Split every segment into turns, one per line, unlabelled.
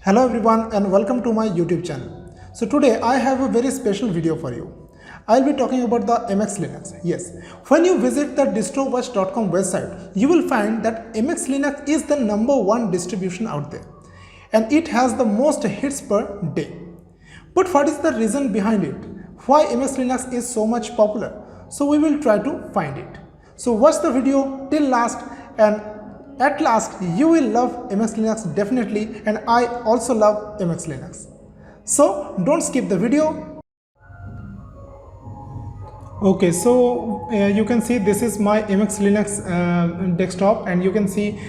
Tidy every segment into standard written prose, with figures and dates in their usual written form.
Hello everyone and welcome to my YouTube channel. So today I have a very special video for you. I'll be talking about the mxlinux. Yes, when you visit the distrowatch.com website, you will find that mxlinux is the #1 distribution out there and it has the most hits per day. But what is the reason behind it? Why mxlinux is so much popular? So we will try to find it. So watch the video till last and at last you will love mxlinux definitely, and I also love mxlinux. So don't skip the video. Okay, so you can see this is my mxlinux desktop, and you can see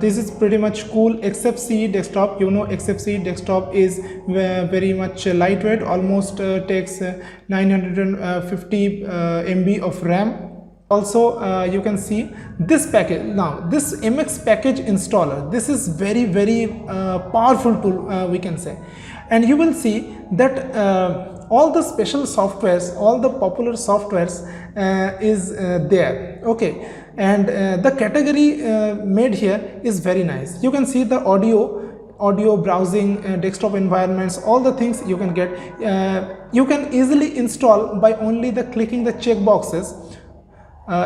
this is pretty much cool XFCE desktop. You know, XFCE desktop is very much lightweight, almost takes 950 MB of RAM. Also you can see this package. Now this mx package installer, this is very powerful tool, we can say, and you will see that all the special softwares, all the popular softwares is there. Okay, and the category made here is very nice. You can see the audio browsing, desktop environments, all the things you can get. You can easily install by only the clicking the check boxes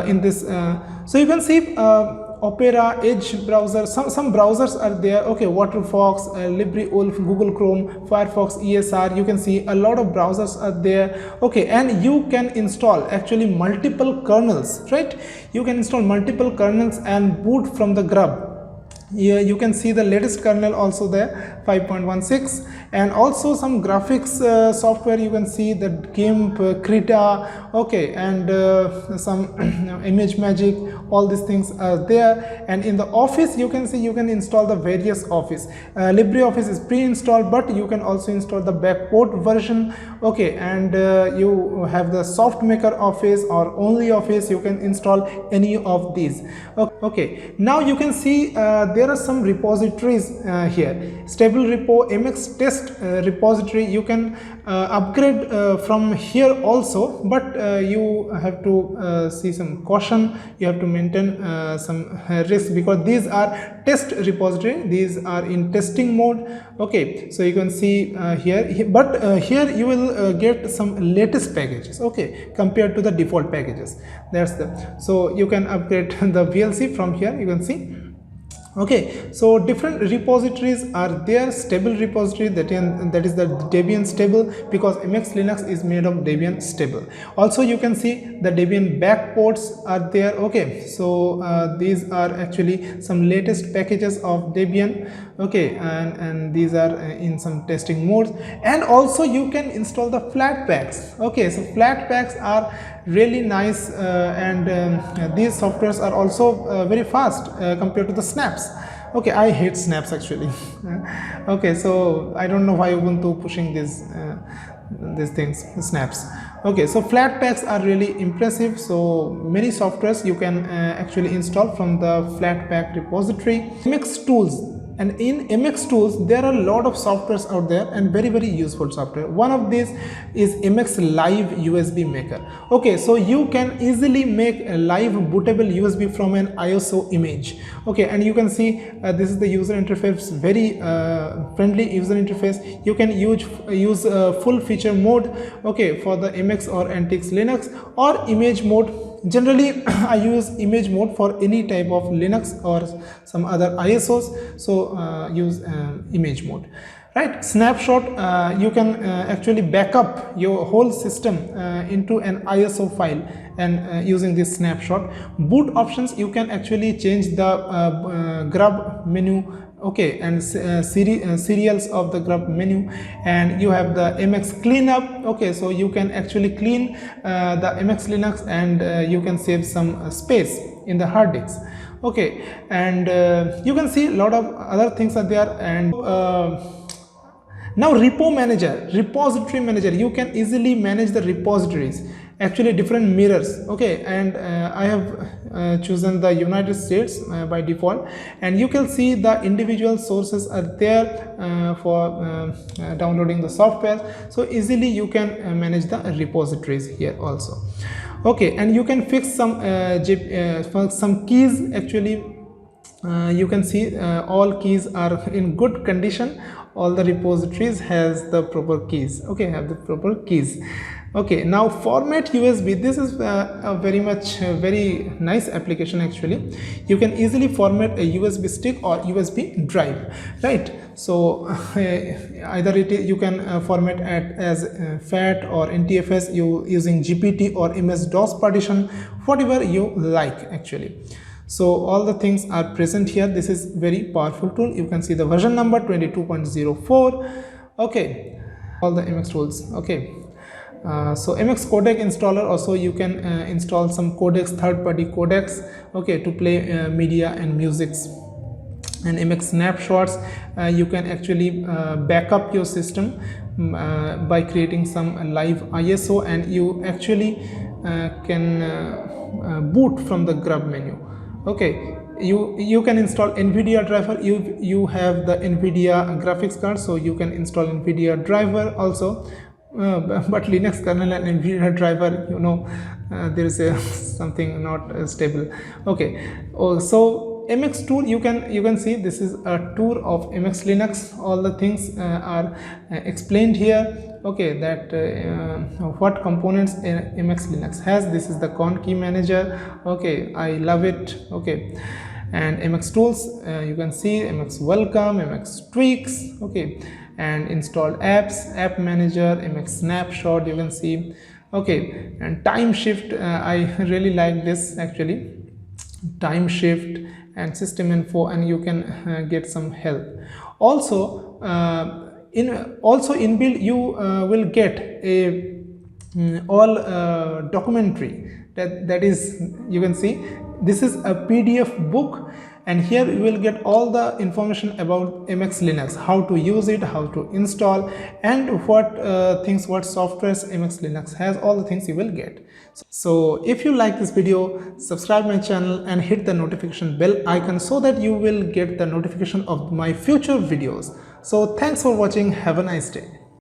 in this. So you can see Opera, Edge browser, some browsers are there. Okay, Waterfox, LibreWolf, Google Chrome, Firefox, ESR. You can see a lot of browsers are there. Okay, and you can install actually multiple kernels, right? You can install multiple kernels and boot from the grub. Here you can see the latest kernel also there, 5.16, and also some graphics software. You can see the GIMP, Krita, okay, and some image magic. All these things are there. And in the office you can see you can install the various office. LibreOffice is pre-installed, but you can also install the backport version. Okay, and you have the SoftMaker Office or only Office. You can install any of these. Okay, now you can see there are some repositories here. Stable repo, mx test repository. You can upgrade from here also, but you have to see some caution. You have to maintain some risk, because these are test repository. These are in testing mode. Okay, so you can see here, but here you will get some latest packages, okay, compared to the default packages. That's the, so you can upgrade the VLC from here. You can see. Okay, so different repositories are there. Stable repository, that is the Debian stable, because mxlinux is made of Debian stable. Also you can see the Debian backports are there. Okay, so these are actually some latest packages of Debian. Okay, and these are in some testing modes. And also you can install the flatpaks. Okay, so flatpaks are really nice, and these softwares are also very fast compared to the snaps. Okay, I hate snaps actually. Okay, so I don't know why Ubuntu pushing these things, snaps. Okay, so flatpaks are really impressive. So many softwares you can actually install from the flatpak repository. mx tools. And in mx tools there are a lot of softwares out there, and very useful software. One of these is mx live USB maker. Okay, so you can easily make a live bootable USB from an ISO image. Okay, and you can see this is the user interface, very friendly user interface. You can use full feature mode, okay, for the mx or NTX Linux, or image mode. Generally I use image mode for any type of Linux or some other ISOs, so use image mode, right? Snapshot, you can actually back up your whole system into an ISO file, and using this snapshot. Boot options, you can actually change the grub menu, okay, and serials of the grub menu. And you have the mx cleanup. Okay, so you can actually clean the mxlinux, and you can save some space in the hard disks. Okay, and you can see a lot of other things are there. And now Repo Manager, repository manager, you can easily manage the repositories, actually different mirrors. Okay, and I have chosen the United States by default, and you can see the individual sources are there for downloading the software. So easily you can manage the repositories here also. Okay, and you can fix some keys actually you can see all keys are in good condition. All the repositories has the proper keys. Okay, have the proper keys. Okay, now format USB. This is a very nice application actually. You can easily format a USB stick or USB drive, right? So either you can format as FAT or NTFS using GPT or MS-DOS partition, whatever you like actually. So all the things are present here. This is very powerful tool. You can see the version number 22.04. okay, all the MX tools. Okay, so MX codec installer, also you can install some codecs, third-party codecs, okay, to play media and musics. And MX snapshots, you can actually back up your system by creating some live ISO, and you actually can boot from the grub menu. Okay, you can install NVIDIA driver. You have the NVIDIA graphics card, so you can install NVIDIA driver also. But Linux kernel and NVIDIA driver, you know, there is something not stable. Okay, so MX tool, you can see this is a tour of MX Linux. All the things are explained here. Okay, that what components MX Linux has. This is the con key manager. Okay, I love it. Okay, and MX tools, you can see MX welcome, MX tweaks. Okay, and installed apps, app manager, MX snapshot, you can see. Okay, and time shift, I really like this actually, time shift and system info, and you can get some help. Also inbuilt you will get a all documentary, that is, you can see this is a PDF book, and here you will get all the information about MX Linux, how to use it, how to install, and what softwares MX Linux has. All the things you will get. So if you like this video, subscribe my channel and hit the notification bell icon so that you will get the notification of my future videos. So thanks for watching. Have a nice day.